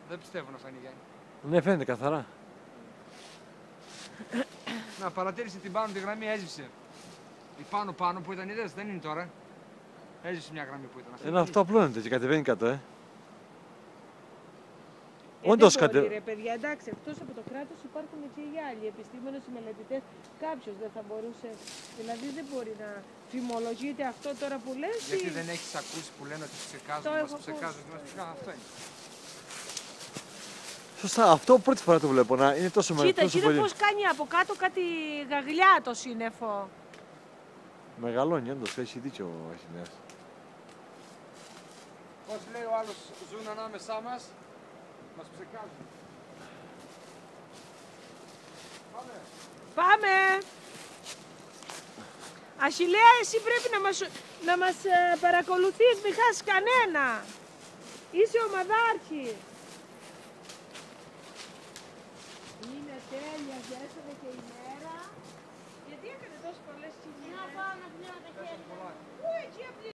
Δεν πιστεύω να φανεί Γιάννη. Ναι, φαίνεται καθαρά. Να παρατήρησε την πάνω τη γραμμή, έζησε. Η πάνω που ήταν, είδες, δεν είναι τώρα. Έζησε μια γραμμή που ήταν. Αυτό απλώνεται και κατεβαίνει κάτω, Όντως ρε παιδιά, εντάξει, εκτός από το κράτος υπάρχουν και οι άλλοι επιστήμονες, οι μελετητές. Κάποιος δεν θα μπορούσε, δηλαδή δεν μπορεί να φημολογείται αυτό τώρα που λες. Γιατί δεν έχεις ακούσει που λένε ότι ψεκάζουν, μας ψεκάζουν, αυτό είναι. Σωστά, αυτό πρώτη φορά το βλέπω, να είναι τόσο μεγάλο. Κοίτα πώς κάνει από κάτω κάτι γαγλιά το σύννεφο. Μεγαλώνει, όντως, έχει δίκιο ο Αχιλλέας. Πώς λέει ο άλλος, ζουν ανάμεσά μας. Μας ψεκάζουν. Πάμε! Αχιλλέα, εσύ πρέπει να μας παρακολουθείς, μη χάσεις κανένα. Είσαι ομαδάρχη.